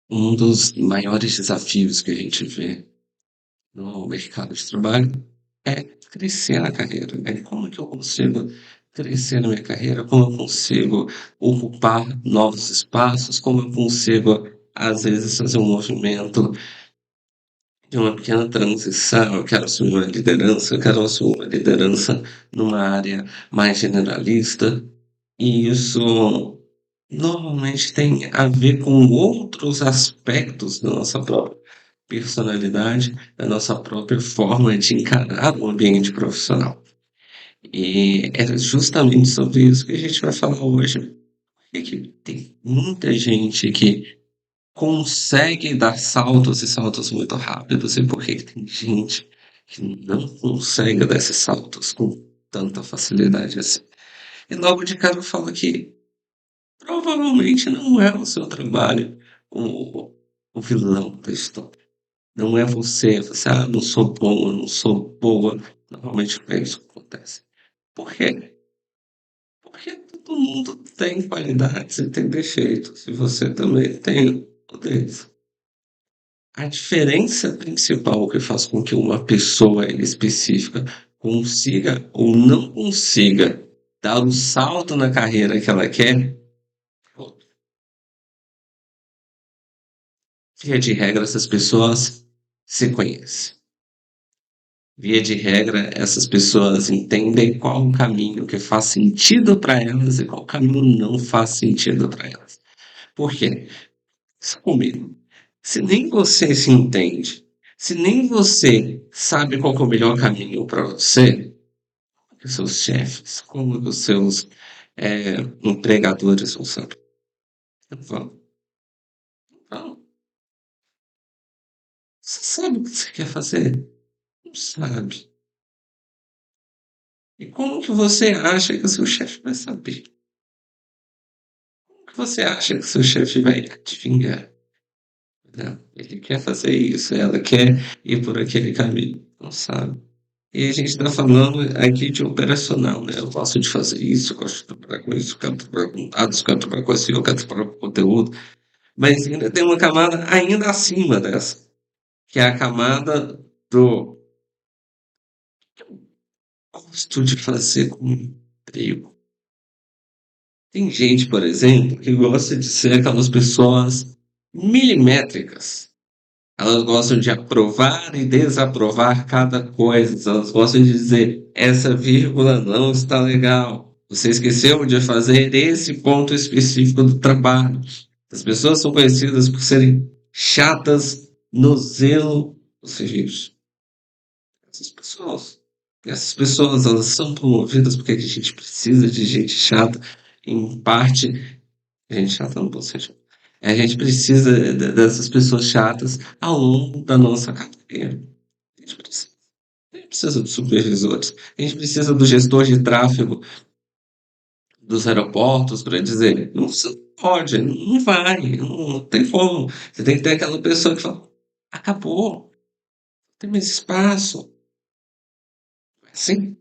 Um dos maiores desafios que a gente vê no mercado de trabalho é crescer na carreira, né? Como que eu consigo crescer na minha carreira? Como eu consigo ocupar novos espaços? Como eu consigo, às vezes, fazer um movimento de uma pequena transição? Eu quero assumir uma liderança, eu quero assumir uma liderança numa área mais generalista. E isso normalmente tem a ver com outros aspectos da nossa própria personalidade, da nossa própria forma de encarar o ambiente profissional. E é justamente sobre isso que a gente vai falar hoje. É que tem muita gente que consegue dar saltos e saltos muito rápidos, e por que que tem gente que não consegue dar esses saltos com tanta facilidade assim. E logo de cara eu falo que provavelmente não é o seu trabalho o, o vilão da história. Não é você, não sou bom, eu não sou boa. Normalmente é isso que acontece. Por quê? Porque todo mundo tem qualidades e tem defeitos, e você também tem um deles. A diferença principal que faz com que uma pessoa específica consiga ou não consiga dar o salto na carreira que ela quer, via de regra, essas pessoas se conhecem. Via de regra, essas pessoas entendem qual o caminho que faz sentido para elas e qual caminho não faz sentido para elas. Por quê? Isso comigo. Se nem você se entende, se nem você sabe qual que é o melhor caminho para você, como que os seus chefes, como que os seus empregadores vão saber? Vão, vão. Você sabe o que você quer fazer? Não sabe. E como que você acha que o seu chefe vai saber? Como que você acha que o seu chefe vai adivinhar? Né? Ele quer fazer isso, ela quer ir por aquele caminho, não sabe? E a gente está falando aqui de operacional, né? Eu gosto de fazer isso, eu gosto de trabalhar com isso, eu quero trabalhar com dados, eu quero trabalhar com assim, eu quero trabalhar com conteúdo. Mas ainda tem uma camada ainda acima dessa, que é a camada do gosto de fazer com emprego. Tem gente, por exemplo, que gosta de ser aquelas pessoas milimétricas. Elas gostam de aprovar e desaprovar cada coisa. Elas gostam de dizer: essa vírgula não está legal. Você esqueceu de fazer esse ponto específico do trabalho. As pessoas são conhecidas por serem chatas no zelo dos serviços. Essas pessoas. Essas pessoas, elas são promovidas porque a gente precisa de gente chata. Em parte, gente chata não pode ser. A gente precisa dessas pessoas chatas ao longo da nossa carreira. A gente precisa, a gente precisa dos supervisores. A gente precisa do gestor de tráfego dos aeroportos para dizer, não se pode, não vai, não tem como. Você tem que ter aquela pessoa que fala, acabou, não tem mais espaço. Assim,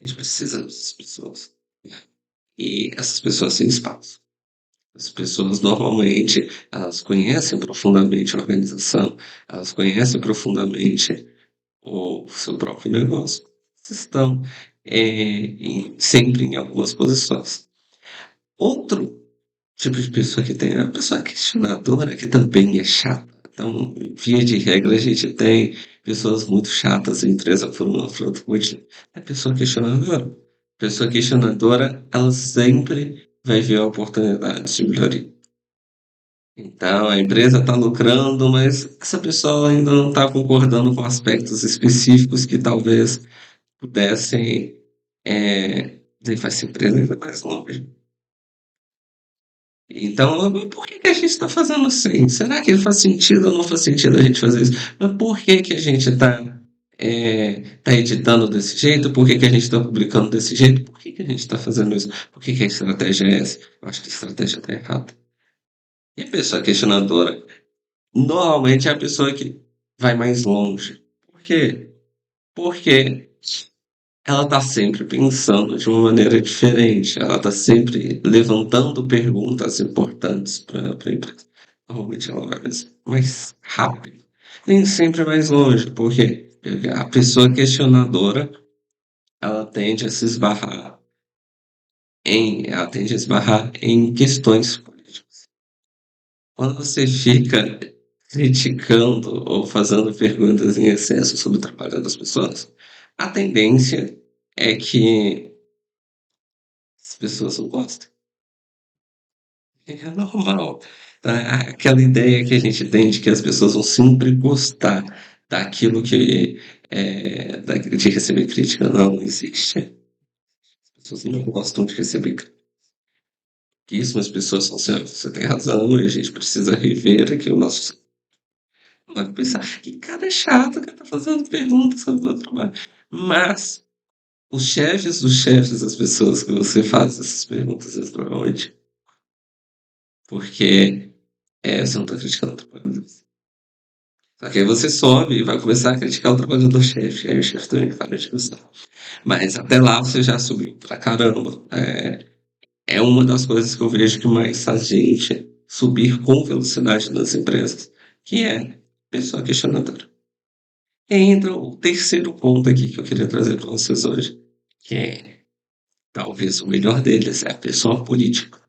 a gente precisa dessas pessoas. E essas pessoas têm espaço. As pessoas normalmente elas conhecem profundamente a organização, elas conhecem profundamente o seu próprio negócio. Estão sempre em algumas posições. Outro tipo de pessoa que tem é a pessoa questionadora, que também é chata. Então, via de regra, a gente tem pessoas muito chatas em empresa por uma por outra motivo. É pessoa questionadora. Pessoa questionadora, ela sempre vai ver a oportunidade de melhoria. Então, a empresa está lucrando, mas essa pessoa ainda não está concordando com aspectos específicos que talvez pudessem levar essa empresa ainda mais longe. Então, por que que a gente está fazendo assim? Será que faz sentido ou não faz sentido a gente fazer isso? Mas por que que a gente está tá editando desse jeito? Por que que a gente está publicando desse jeito? Por que que a gente está fazendo isso? Por que que a estratégia é essa? Eu acho que a estratégia está errada. E a pessoa questionadora normalmente é a pessoa que vai mais longe. Por quê? Porque ela está sempre pensando de uma maneira diferente. Ela está sempre levantando perguntas importantes para a empresa. normalmente ela vai mais rápido. Nem sempre mais longe, porque a pessoa questionadora, ela tende a esbarrar em questões políticas. Quando você fica criticando ou fazendo perguntas em excesso sobre o trabalho das pessoas, a tendência é que as pessoas não gostem. É normal. Tá? Aquela ideia que a gente tem de que as pessoas vão sempre gostar daquilo que de receber crítica, não existe. As pessoas não gostam de receber crítica, as pessoas são certas. Você tem razão, e a gente precisa rever aqui o nosso. Vai pensar, que cara é chato que tá fazendo perguntas sobre o meu trabalho. Mas os chefes dos chefes das pessoas que você faz essas perguntas exatamente, porque você não está criticando o trabalho deles. Só que aí você sobe e vai começar a criticar o trabalho do chefe, aí o chefe também para de gostar. Mas até lá você já subiu pra caramba. É uma das coisas que eu vejo que mais faz gente subir com velocidade nas empresas, que é pessoa questionadora. E aí entra o terceiro ponto aqui que eu queria trazer para vocês hoje, que é talvez o melhor deles, é a pessoa política.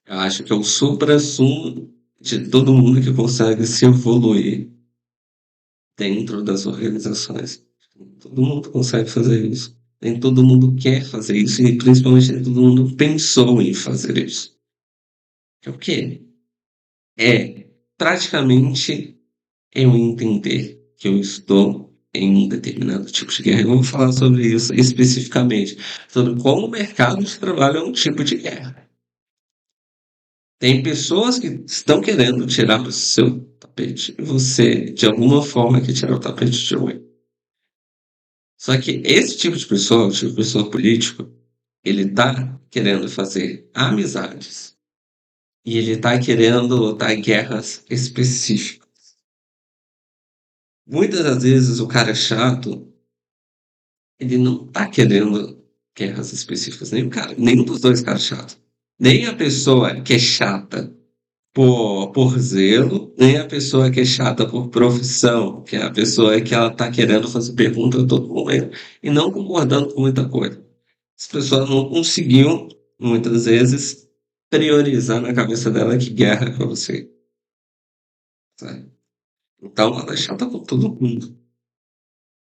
Eu acho que é o suprassumo de todo mundo que consegue se evoluir dentro das organizações. Todo mundo consegue fazer isso. Nem todo mundo quer fazer isso, e principalmente nem todo mundo pensou em fazer isso. Que é o quê? É praticamente eu entender que eu estou em um determinado tipo de guerra. Eu vou falar sobre isso especificamente, sobre como o mercado de trabalho é um tipo de guerra. Tem pessoas que estão querendo tirar o seu tapete, e você, de alguma forma, quer tirar o tapete de alguém. Só que esse tipo de pessoa, o tipo de pessoa político, ele tá querendo fazer amizades e ele tá querendo lutar guerras específicas. Muitas das vezes o cara chato, ele não tá querendo guerras específicas, nem o cara, nenhum dos dois caras chato. Nem a pessoa que é chata por zelo, nem a pessoa que é chata por profissão, que é a pessoa que ela tá querendo fazer pergunta a todo momento e não concordando com muita coisa. As pessoas não conseguiam, muitas vezes, priorizar na cabeça dela que guerra é pra você, sabe? Então ela é chata com todo mundo.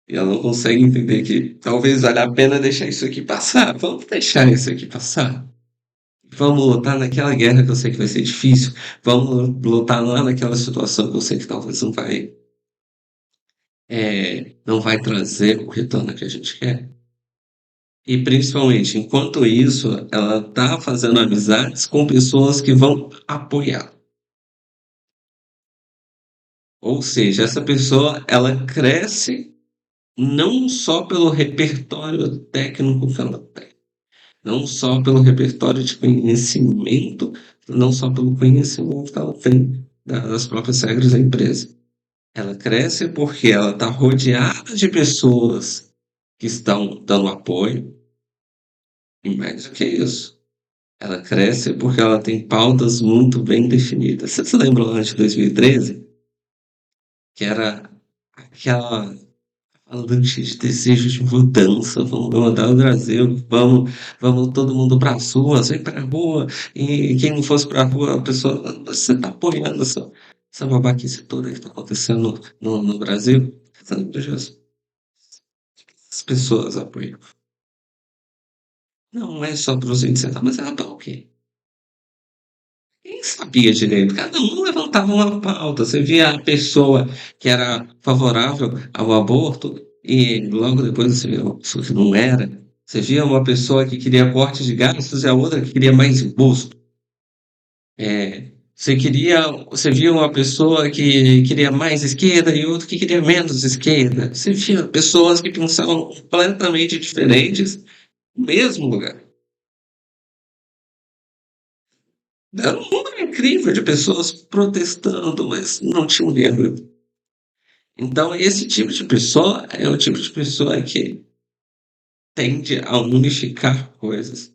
E ela não consegue entender que talvez valha a pena deixar isso aqui passar. Vamos deixar isso aqui passar. Vamos lutar naquela guerra que eu sei que vai ser difícil. Vamos lutar lá naquela situação que eu sei que talvez não vai trazer o retorno que a gente quer. E principalmente, enquanto isso, ela tá fazendo amizades com pessoas que vão apoiar. Ou seja, essa pessoa, ela cresce não só pelo repertório técnico que ela tem, não só pelo repertório de conhecimento, não só pelo conhecimento que ela tem das próprias regras da empresa. Ela cresce porque ela está rodeada de pessoas que estão dando apoio, e mais do que isso, ela cresce porque ela tem pautas muito bem definidas. Você se lembra lá de 2013? Que era aquela avalanche de desejo de mudança, vamos mudar o Brasil, vamos todo mundo para as ruas, vem para a rua, e quem não fosse para a rua, a pessoa, você está apoiando essa babaquice toda que está acontecendo no Brasil? Você lembra disso? As pessoas apoiam. Não é só para os índices, mas ela para o quê? Quem sabia direito? Cada um levantava uma pauta. Você via a pessoa que era favorável ao aborto e logo depois você via uma pessoa que não era. Você via uma pessoa que queria corte de gastos e a outra que queria mais imposto. Você via uma pessoa que queria mais esquerda e outra que queria menos esquerda. Você via pessoas que pensavam completamente diferentes no mesmo lugar. Era um número incrível de pessoas protestando, mas não tinha um livro. Então, esse tipo de pessoa é o tipo de pessoa que tende a unificar coisas.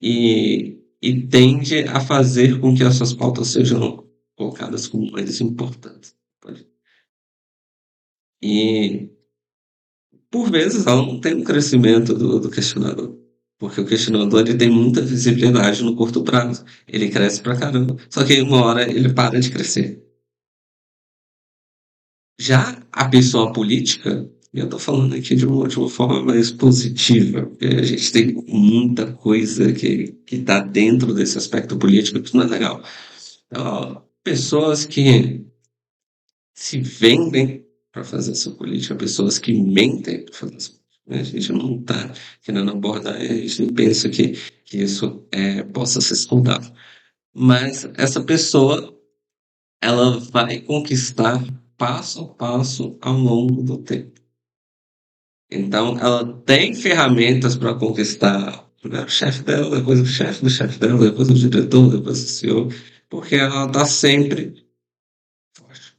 E e tende a fazer com que as suas pautas sejam colocadas como mais importantes. E, por vezes, ela não tem um crescimento do questionador. Porque o questionador ele tem muita visibilidade no curto prazo. Ele cresce pra caramba. Só que uma hora ele para de crescer. Já a pessoa política, e eu estou falando aqui de uma forma mais positiva, porque a gente tem muita coisa que está dentro desse aspecto político que não é legal. Então, ó, pessoas que se vendem para fazer essa política, pessoas que mentem para fazer essa política. Né? A gente não está querendo abordar, a gente nem pensa que isso possa ser saudável. Mas essa pessoa, ela vai conquistar passo a passo ao longo do tempo. Então, ela tem ferramentas para conquistar primeiro o chefe dela, depois o chefe do chefe dela, depois o diretor, depois o CEO, porque ela está sempre forte,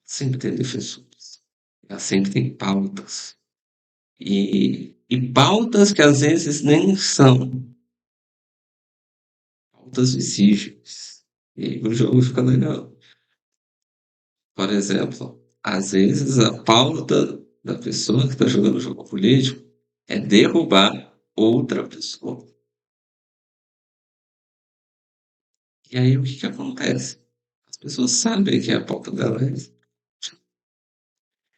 sempre tem defensores, ela sempre tem pautas. E pautas que às vezes nem são pautas visíveis. E aí o jogo fica legal. Por exemplo, às vezes a pauta da pessoa que está jogando o jogo político é derrubar outra pessoa. E aí o que que acontece? As pessoas sabem que a pauta dela é essa,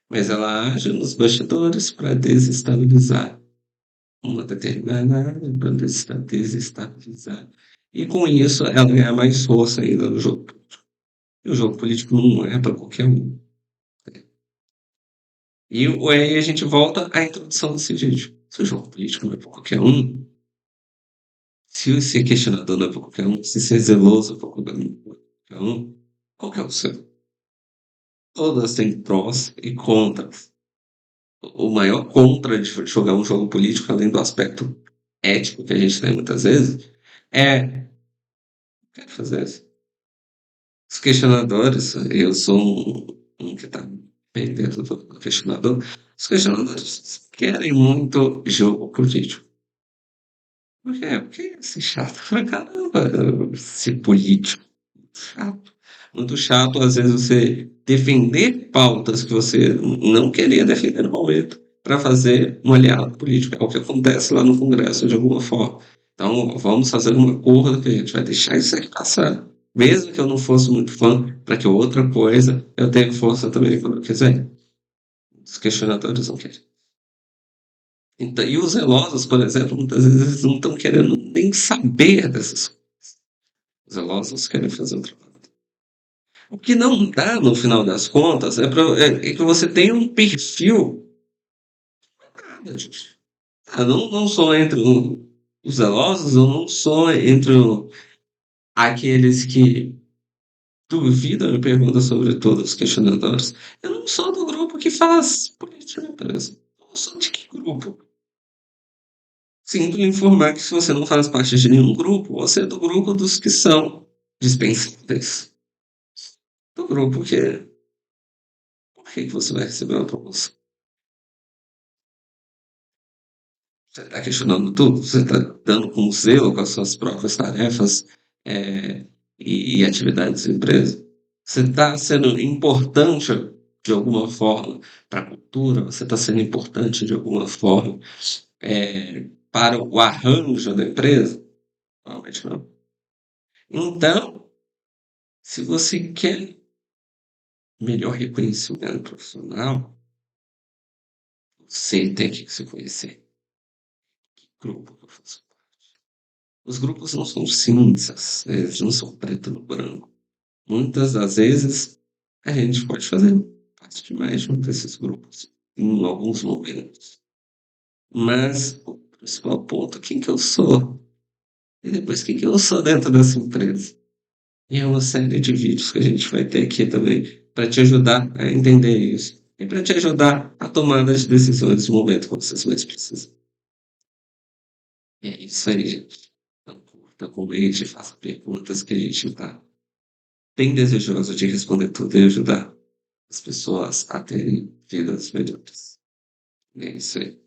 mas ela age nos bastidores para desestabilizar uma determinada área, para desestabilizar. E com isso ela ganha mais força ainda no jogo. E o jogo político não é para qualquer um. E aí a gente volta à introdução desse vídeo. Se o jogo político não é para qualquer um, se ser questionador não é para qualquer um, se ser zeloso é para qualquer um, qual que é o seu? Todas têm prós e contras. O maior contra de jogar um jogo político, além do aspecto ético que a gente tem muitas vezes, é quero fazer isso. Os questionadores, eu sou um que está bem dentro do questionador, os questionadores querem muito jogo político. Por quê? Porque é assim, chato pra caramba ser político. Chato. Muito chato, às vezes, você defender pautas que você não queria defender no momento para fazer um aliado político. É o que acontece lá no Congresso, de alguma forma. Então, vamos fazer um acordo que a gente vai deixar isso aqui passar. Mesmo que eu não fosse muito fã, para que outra coisa eu tenha força também quando eu quiser. Os questionadores não querem. Então, e os zelosos, por exemplo, muitas vezes não estão querendo nem saber dessas coisas. Os zelosos querem fazer o trabalho. O que não dá, no final das contas, é que você tem um perfil. Nada, gente. Eu não sou entre os zelosos, eu não sou entre aqueles que duvidam e perguntam sobre todos os questionadores. Eu não sou do grupo que faz política na empresa. Eu sou de que grupo? Sinto lhe informar que se você não faz parte de nenhum grupo, você é do grupo dos que são dispensáveis. Do grupo que. Por que você vai receber uma promoção? Você está questionando tudo? Você está dando com zelo com as suas próprias tarefas e atividades da empresa? Você está sendo importante de alguma forma para a cultura? Você está sendo importante de alguma forma para o arranjo da empresa? Provavelmente não. Então, se você quer melhor reconhecimento profissional, você tem que se conhecer. Que grupo que eu faço parte? Os grupos não são cinzas, eles não são preto no branco. Muitas das vezes a gente pode fazer parte de mais de um desses grupos em alguns momentos. Mas o principal ponto, quem que eu sou? E depois quem que eu sou dentro dessa empresa? E é uma série de vídeos que a gente vai ter aqui também para te ajudar a entender isso. E para te ajudar a tomar as decisões no momento que vocês mais precisam. E é isso aí, gente. Então, curta, comente, faça perguntas que a gente está bem desejoso de responder tudo e ajudar as pessoas a terem vidas melhores. É isso aí.